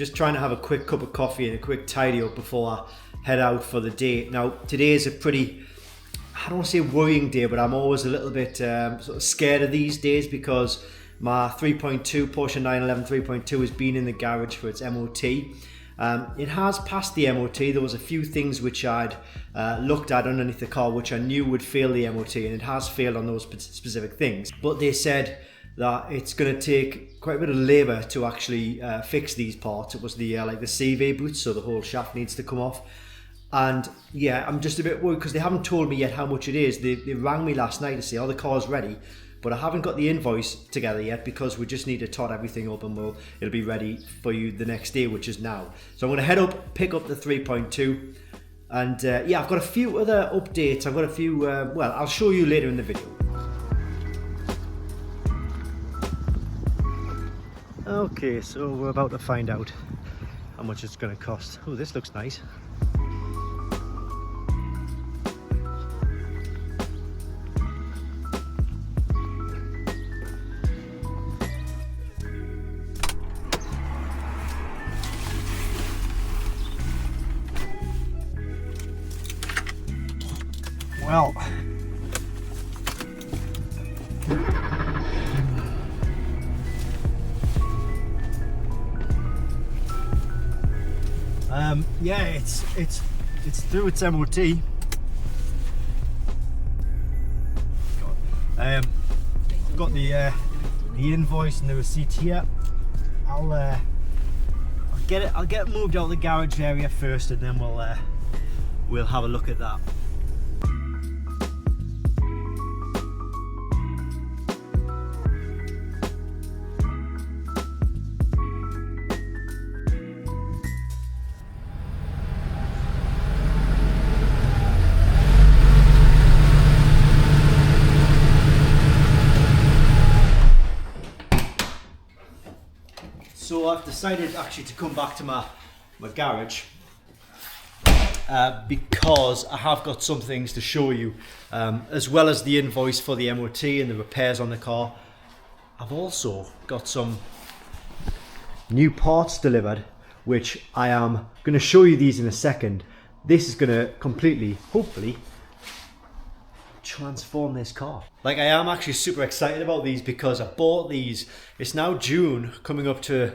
just trying to have a quick cup of coffee and a quick tidy up before I head out for the day. Now today is a pretty, I don't want to say worrying day, but I'm always a little bit sort of scared of these days because my 3.2 Porsche 911 3.2 has been in the garage for its MOT. It has passed the MOT. There was a few things which I'd looked at underneath the car which I knew would fail the MOT, and it has failed on those specific things. But they said that it's going to take quite a bit of labour to actually fix these parts. It was the like the CV boots, so the whole shaft needs to come off. And yeah, I'm just a bit worried because they haven't told me yet how much it is. They rang me last night to say, oh, the car's ready, but I haven't got the invoice together yet because we just need to tot everything up and it'll be ready for you the next day, which is now. So I'm going to head up, pick up the 3.2, and yeah, I've got a few other updates. I've got a few, well, I'll show you later in the video. Okay, so we're about to find out how much it's going to cost. Oh, this looks nice. Well, yeah, it's through its MOT. Got the invoice and the receipt here. I'll get it moved out of the garage area first, and then we'll have a look at that. So I've decided actually to come back to my garage because I have got some things to show you, as well as the invoice for the MOT and the repairs on the car. I've also got some new parts delivered, which I am going to show you these in a second. This is going to completely, hopefully, transform this car. Like, I am actually super excited about these because I bought these, it's now June, coming up to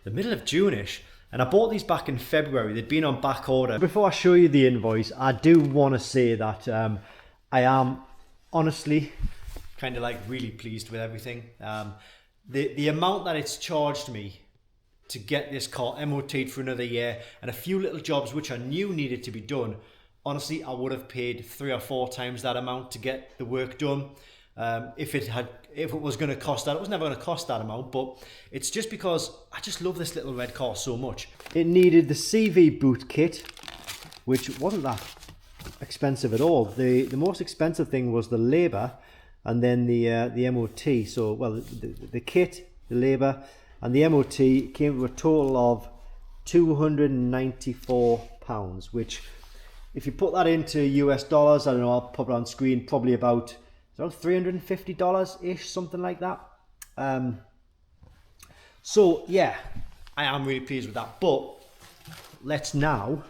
the middle of June-ish, and I bought these back in February. They'd been on back order. Before I show you the invoice, I do want to say that I am honestly kind of like really pleased with everything. The amount that it's charged me to get this car MOT'd for another year, and a few little jobs which I knew needed to be done, honestly, I would have paid 3 or 4 times that amount to get the work done. If it was going to cost that, it was never going to cost that amount, but it's just because I just love this little red car so much. It needed the CV boot kit, which wasn't that expensive at all. The most expensive thing was the labour, and then the MOT. So, well, the kit, the labour, and the MOT came to a total of £294, which, if you put that into US dollars, I don't know, I'll pop it on screen, probably about $350-ish, something like that. So yeah, I am really pleased with that. But let's now,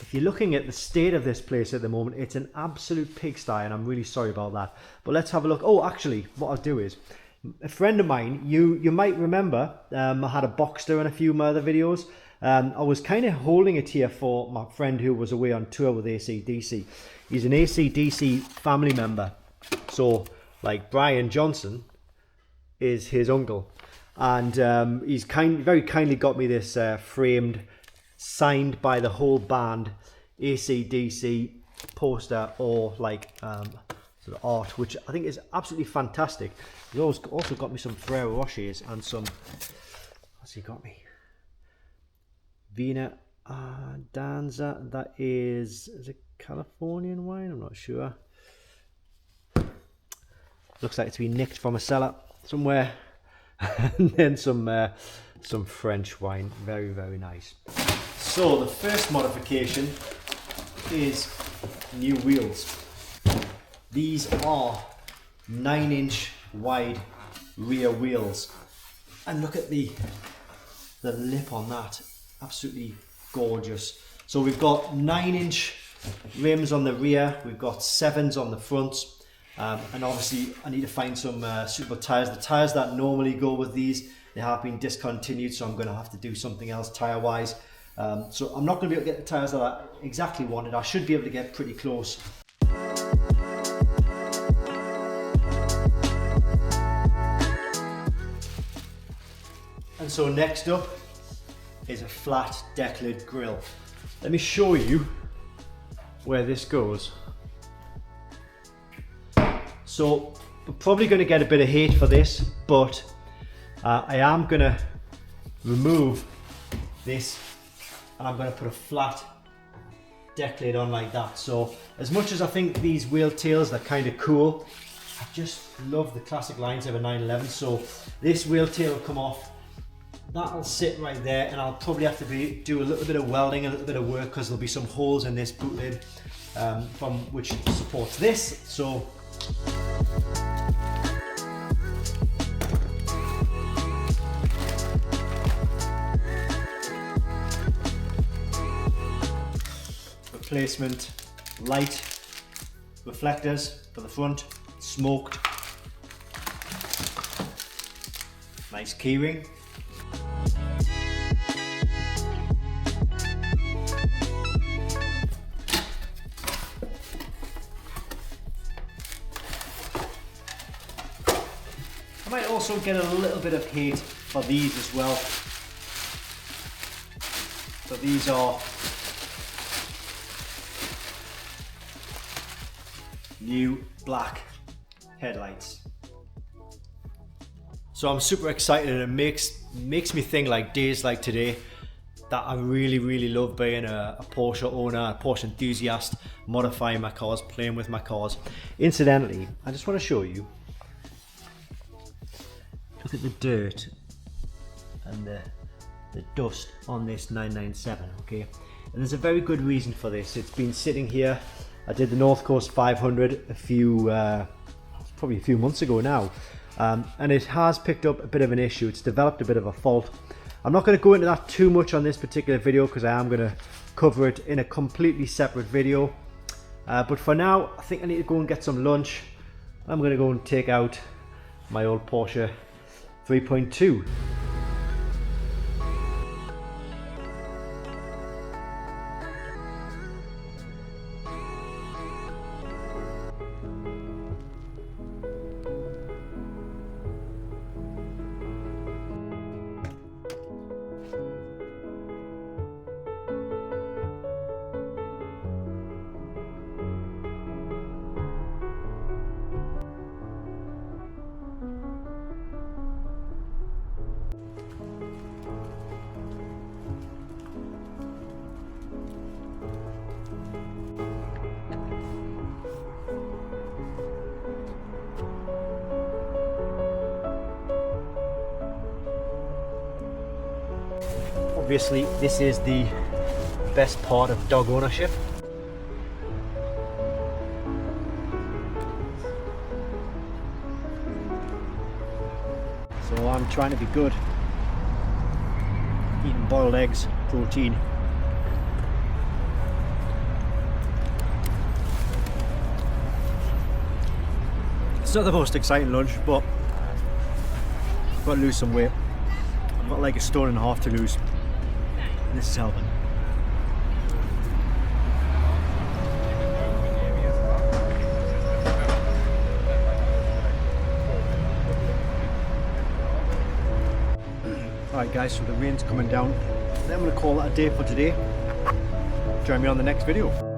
if you're looking at the state of this place at the moment, it's an absolute pigsty, and I'm really sorry about that. But let's have a look. Oh, actually, what I'll do is, a friend of mine, you might remember, I had a Boxster in a few of my other videos. I was kind of holding it here for my friend who was away on tour with AC/DC. He's an AC/DC family member. So, like, Brian Johnson is his uncle. And he's very kindly got me this framed, signed by the whole band, AC/DC poster, or like sort of art, which I think is absolutely fantastic. He's also got me some Ferrero Rochers and some, what's he got me? Vina Danza, that is it Californian wine? I'm not sure. Looks like it's been nicked from a cellar somewhere. And then some French wine, very, very nice. So the first modification is new wheels. These are 9-inch wide rear wheels, and look at the the lip on that, absolutely gorgeous. So we've got 9-inch rims on the rear, we've got 7s on the front, and obviously I need to find some suitable tyres. The tyres that normally go with these, they have been discontinued, so I'm going to have to do something else tyre wise. So I'm not going to be able to get the tyres that I exactly wanted. I should be able to get pretty close. And so next up is a flat deck lid grille. Let me show you where this goes. So we're probably going to get a bit of hate for this, but I am going to remove this and I'm going to put a flat deck lid on like that. So as much as I think these wheel tails are kind of cool, I just love the classic lines of a 911. So this wheel tail will come off. That'll sit right there, and I'll probably have to do a little bit of welding, a little bit of work, because there'll be some holes in this boot lid from which supports this. So replacement light reflectors for the front, smoked, nice keyring. I might also get a little bit of hate for these as well. So these are new black headlights. So I'm super excited, and it makes me think, like days like today, that I really love being a Porsche owner, a Porsche enthusiast, modifying my cars, playing with my cars. Incidentally, I just want to show you, look at the dirt and the dust on this 997, okay? And there's a very good reason for this. It's been sitting here. I did the North Coast 500 probably a few months ago now, and it has picked up a bit of an issue. It's developed a bit of a fault. I'm not going to go into that too much on this particular video, because I am going to cover it in a completely separate video. But for now, I think I need to go and get some lunch. I'm going to go and take out my old Porsche 3.2. Obviously, this is the best part of dog ownership. So I'm trying to be good, eating boiled eggs, protein. It's not the most exciting lunch, but I've got to lose some weight. I've got like a stone and a half to lose. This is helping. Alright guys, so the rain's coming down. Then I'm going to call that a day for today. Join me on the next video.